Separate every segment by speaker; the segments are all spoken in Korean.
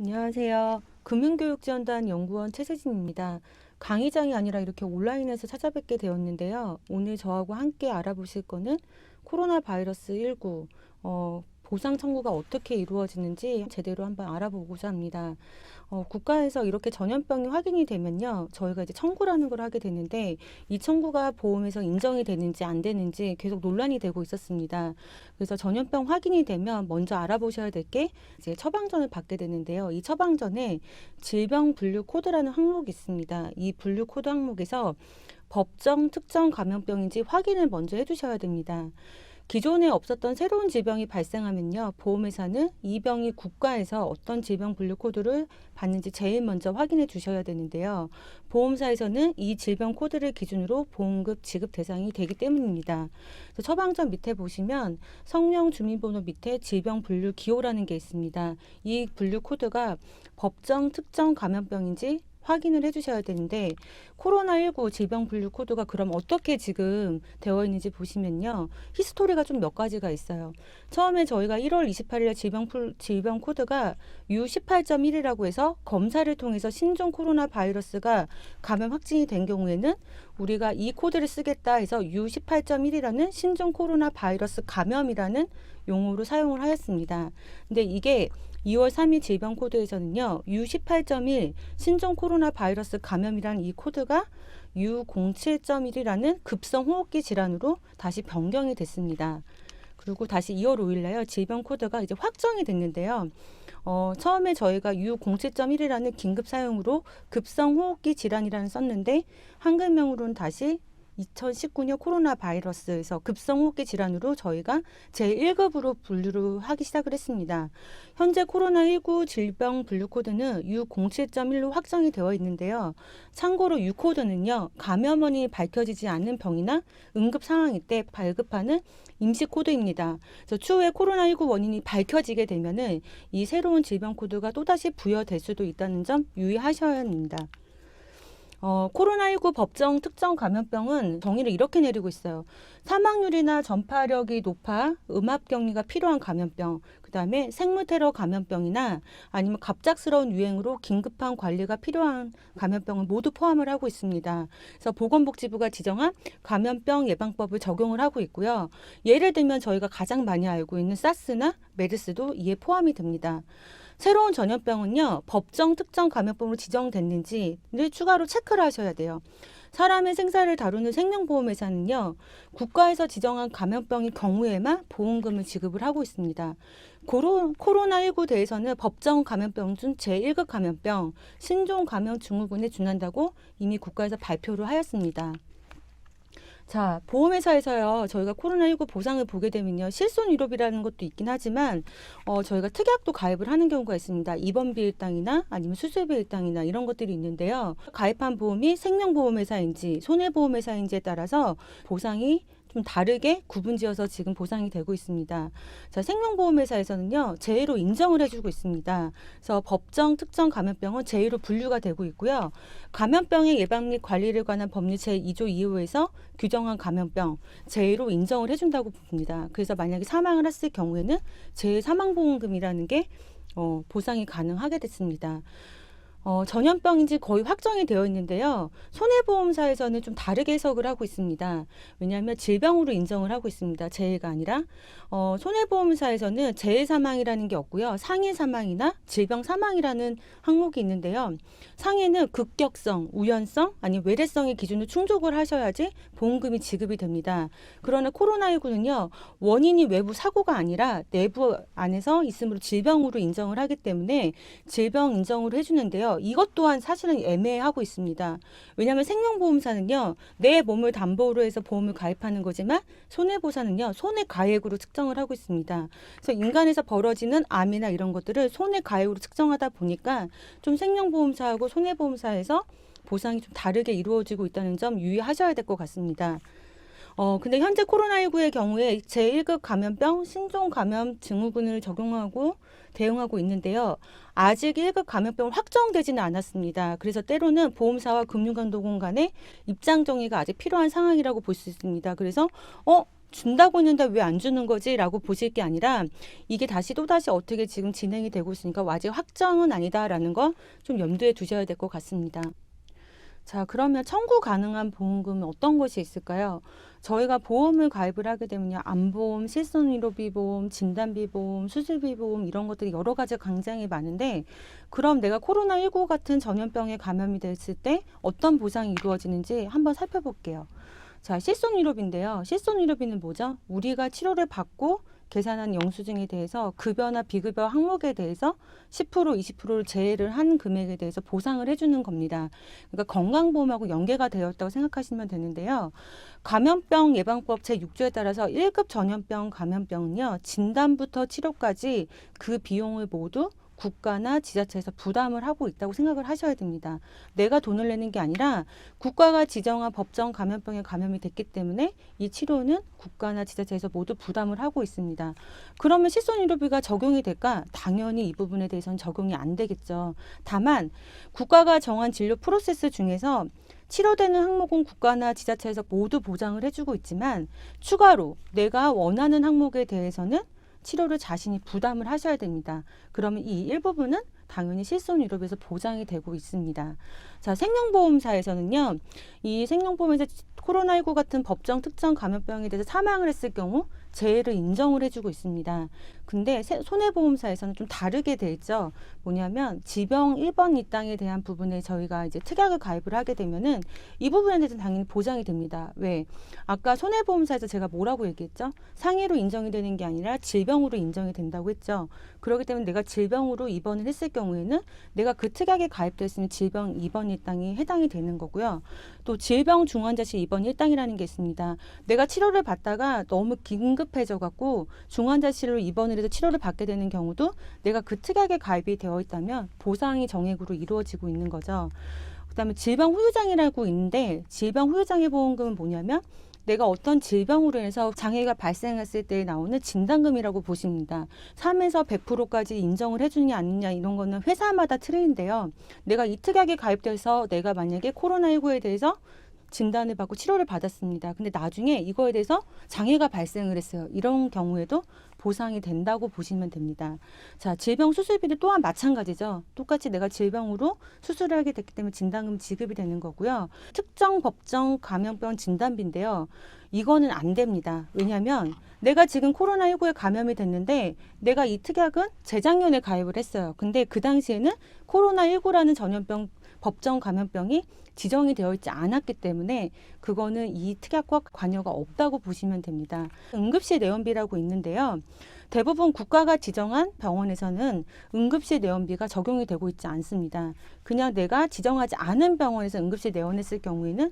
Speaker 1: 안녕하세요. 금융교육지원단 연구원 최세진입니다. 강의장이 아니라 이렇게 온라인에서 찾아뵙게 되었는데요. 오늘 저하고 함께 알아보실 거는 코로나 바이러스 19 보상 청구가 어떻게 이루어지는지 제대로 한번 알아보고자 합니다. 국가에서 이렇게 전염병이 확인이 되면요, 저희가 이제 청구라는 걸 하게 되는데 이 청구가 보험에서 인정이 되는지 안 되는지 계속 논란이 되고 있었습니다. 그래서 전염병 확인이 되면 먼저 알아보셔야 될 게 이제 처방전을 받게 되는데요. 이 처방전에 질병 분류 코드라는 항목이 있습니다. 이 분류 코드 항목에서 법정 특정 감염병인지 확인을 먼저 해두셔야 됩니다. 기존에 없었던 새로운 질병이 발생하면요, 보험회사는 이 병이 국가에서 어떤 질병 분류 코드를 받는지 제일 먼저 확인해 주셔야 되는데요. 보험사에서는 이 질병 코드를 기준으로 보험급 지급 대상이 되기 때문입니다. 처방전 밑에 보시면 성명 주민번호 밑에 질병 분류 기호라는 게 있습니다. 이 분류 코드가 법정 특정 감염병인지 확인을 해주셔야 되는데, 코로나19 질병 분류 코드가 그럼 어떻게 지금 되어 있는지 보시면요, 히스토리가 좀 몇 가지가 있어요. 처음에 저희가 1월 28일 질병 코드가 U18.1이라고 해서 검사를 통해서 신종 코로나 바이러스가 감염 확진이 된 경우에는 우리가 이 코드를 쓰겠다 해서 U18.1이라는 신종 코로나 바이러스 감염이라는 용어로 사용을 하였습니다. 근데 이게 2월 3일 질병 코드에서는요, U18.1 신종 코로나 바이러스 감염이라는 이 코드가 U07.1이라는 급성 호흡기 질환으로 다시 변경이 됐습니다. 그리고 다시 2월 5일 날요, 질병 코드가 이제 확정이 됐는데요. 처음에 저희가 U07.1이라는 긴급 사용으로 급성 호흡기 질환이라는 썼는데 한글명으로는 다시 2019년 코로나 바이러스에서 급성호흡기 질환으로 저희가 제1급으로 분류를 하기 시작을 했습니다. 현재 코로나19 질병 분류 코드는 U07.1로 확정이 되어 있는데요. 참고로 U 코드는요, 감염 원인이 밝혀지지 않는 병이나 응급 상황일 때 발급하는 임시 코드입니다. 그래서 추후에 코로나19 원인이 밝혀지게 되면은 이 새로운 질병 코드가 또다시 부여될 수도 있다는 점 유의하셔야 합니다. 코로나19 법정 특정 감염병은 정의를 이렇게 내리고 있어요. 사망률이나 전파력이 높아 음압격리가 필요한 감염병, 그 다음에 생물테러 감염병이나 아니면 갑작스러운 유행으로 긴급한 관리가 필요한 감염병을 모두 포함을 하고 있습니다. 그래서 보건복지부가 지정한 감염병 예방법을 적용을 하고 있고요. 예를 들면 저희가 가장 많이 알고 있는 사스나 메르스도 이에 포함이 됩니다. 새로운 전염병은요, 법정 특정 감염병으로 지정됐는지를 추가로 체크를 하셔야 돼요. 사람의 생사를 다루는 생명보험회사는요, 국가에서 지정한 감염병의 경우에만 보험금을 지급을 하고 있습니다. 코로나19 대해서는 법정 감염병 중 제1급 감염병, 신종 감염 증후군에 준한다고 이미 국가에서 발표를 하였습니다. 자, 보험회사에서요, 저희가 코로나19 보상을 보게 되면요, 실손의료비라는 것도 있긴 하지만, 저희가 특약도 가입을 하는 경우가 있습니다. 입원비 일당이나 아니면 수술비 일당이나 이런 것들이 있는데요. 가입한 보험이 생명보험회사인지 손해보험회사인지에 따라서 보상이 좀 다르게 구분지어서 지금 보상이 되고 있습니다. 자, 생명보험회사에서는요, 제1로 인정을 해주고 있습니다. 그래서 법정 특정 감염병은 제1로 분류가 되고 있고요. 감염병의 예방 및 관리를 관한 법률 제2조 2호에서 규정한 감염병 제1로 인정을 해준다고 봅니다. 그래서 만약에 사망을 했을 경우에는 제 사망보험금이라는 게 보상이 가능하게 됐습니다. 전염병인지 거의 확정이 되어 있는데요. 손해보험사에서는 좀 다르게 해석을 하고 있습니다. 왜냐하면 질병으로 인정을 하고 있습니다. 재해가 아니라. 손해보험사에서는 재해 사망이라는 게 없고요. 상해 사망이나 질병 사망이라는 항목이 있는데요. 상해는 급격성, 우연성, 아니면 외래성의 기준을 충족을 하셔야지 보험금이 지급이 됩니다. 그러나 코로나19는요. 원인이 외부 사고가 아니라 내부 안에서 있으므로 질병으로 인정을 하기 때문에 질병 인정으로 해주는데요. 이것 또한 사실은 애매하고 있습니다. 왜냐하면 생명보험사는요, 내 몸을 담보로 해서 보험을 가입하는 거지만 손해보상은요, 손해가액으로 측정을 하고 있습니다. 그래서 인간에서 벌어지는 암이나 이런 것들을 손해가액으로 측정하다 보니까 좀 생명보험사하고 손해보험사에서 보상이 좀 다르게 이루어지고 있다는 점 유의하셔야 될 것 같습니다. 근데 현재 코로나19의 경우에 제1급 감염병 신종 감염 증후군을 적용하고 대응하고 있는데요. 아직 1급 감염병은 확정되지는 않았습니다. 그래서 때로는 보험사와 금융감독원 간의 입장 정의가 아직 필요한 상황이라고 볼 수 있습니다. 그래서 준다고 했는데 왜 안 주는 거지? 라고 보실 게 아니라 이게 또다시 어떻게 지금 진행이 되고 있으니까 아직 확정은 아니다라는 거 좀 염두에 두셔야 될 것 같습니다. 자, 그러면 청구 가능한 보험금은 어떤 것이 있을까요? 저희가 보험을 가입을 하게 되면요. 암보험, 실손의료비 보험, 진단비 보험, 수술비 보험 이런 것들이 여러 가지 굉장히 많은데 그럼 내가 코로나19 같은 전염병에 감염이 됐을 때 어떤 보상이 이루어지는지 한번 살펴볼게요. 자, 실손의료비인데요. 실손의료비는 뭐죠? 우리가 치료를 받고 계산한 영수증에 대해서 급여나 비급여 항목에 대해서 10%, 20%를 제외를 한 금액에 대해서 보상을 해주는 겁니다. 그러니까 건강보험하고 연계가 되었다고 생각하시면 되는데요. 감염병 예방법 제6조에 따라서 1급 전염병 감염병은요. 진단부터 치료까지 그 비용을 모두 국가나 지자체에서 부담을 하고 있다고 생각을 하셔야 됩니다. 내가 돈을 내는 게 아니라 국가가 지정한 법정 감염병에 감염이 됐기 때문에 이 치료는 국가나 지자체에서 모두 부담을 하고 있습니다. 그러면 실손의료비가 적용이 될까? 당연히 이 부분에 대해서는 적용이 안 되겠죠. 다만 국가가 정한 진료 프로세스 중에서 치료되는 항목은 국가나 지자체에서 모두 보장을 해주고 있지만 추가로 내가 원하는 항목에 대해서는 치료를 자신이 부담을 하셔야 됩니다. 그러면 이 일부분은 당연히 실손의료비에서 보장이 되고 있습니다. 자, 생명보험사에서는요. 이 생명보험에서 코로나19 같은 법정 특정 감염병에 대해서 사망을 했을 경우 재해를 인정을 해주고 있습니다. 근데 손해보험사에서는 좀 다르게 돼 있죠. 뭐냐면 질병 1번 입당에 대한 부분에 저희가 이제 특약을 가입을 하게 되면은 이 부분에 대해서는 당연히 보장이 됩니다. 왜? 아까 손해보험사에서 제가 뭐라고 얘기했죠? 상해로 인정이 되는 게 아니라 질병으로 인정이 된다고 했죠. 그렇기 때문에 내가 질병으로 입원을 했을 경우에는 내가 그 특약에 가입되어 있으면 질병 2번 일당이 해당이 되는 거고요. 또 질병 중환자실 입원 일당이라는 게 있습니다. 내가 치료를 받다가 너무 긴급해져 갖고 중환자실로 입원을 해서 치료를 받게 되는 경우도 내가 그 특약에 가입이 되어 있다면 보상이 정액으로 이루어지고 있는 거죠. 그다음에 질병 후유장애라고 있는데 질병 후유장애 보험금은 뭐냐면 내가 어떤 질병으로 인해서 장애가 발생했을 때 나오는 진단금이라고 보십니다. 3에서 100%까지 인정을 해주느냐 아니냐 이런 거는 회사마다 틀린데요. 내가 이 특약에 가입돼서 내가 만약에 코로나19에 대해서 진단을 받고 치료를 받았습니다. 근데 나중에 이거에 대해서 장애가 발생을 했어요. 이런 경우에도 보상이 된다고 보시면 됩니다. 자, 질병 수술비도 또한 마찬가지죠. 똑같이 내가 질병으로 수술을 하게 됐기 때문에 진단금 지급이 되는 거고요. 특정 법정 감염병 진단비인데요. 이거는 안 됩니다. 왜냐하면 내가 지금 코로나19에 감염이 됐는데 내가 이 특약은 재작년에 가입을 했어요. 근데 그 당시에는 코로나19라는 전염병 법정 감염병이 지정이 되어 있지 않았기 때문에 그거는 이 특약과 관여가 없다고 보시면 됩니다. 응급실 내원비라고 있는데요. 대부분 국가가 지정한 병원에서는 응급실 내원비가 적용이 되고 있지 않습니다. 그냥 내가 지정하지 않은 병원에서 응급실 내원했을 경우에는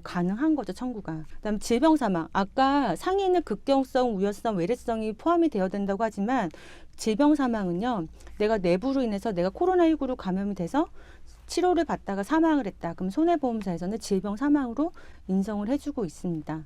Speaker 1: 가능한 거죠, 청구가. 그다음에 질병 사망. 아까 상해는 급경성, 우려성, 외래성이 포함이 되어야 된다고 하지만 질병 사망은요. 내가 내부로 인해서 내가 코로나19로 감염이 돼서 치료를 받다가 사망을 했다. 그럼 손해보험사에서는 질병 사망으로 인정을 해주고 있습니다.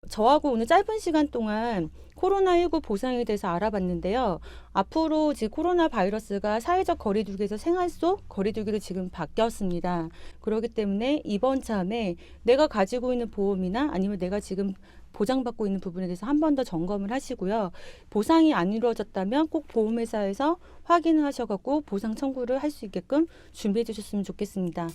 Speaker 1: 저하고 오늘 짧은 시간 동안 코로나19 보상에 대해서 알아봤는데요. 앞으로 지금 코로나 바이러스가 사회적 거리두기에서 생활 속 거리두기로 지금 바뀌었습니다. 그렇기 때문에 이번 참에 내가 가지고 있는 보험이나 아니면 내가 지금 보장받고 있는 부분에 대해서 한 번 더 점검을 하시고요. 보상이 안 이루어졌다면 꼭 보험회사에서 확인을 하셔갖고 보상 청구를 할 수 있게끔 준비해 주셨으면 좋겠습니다.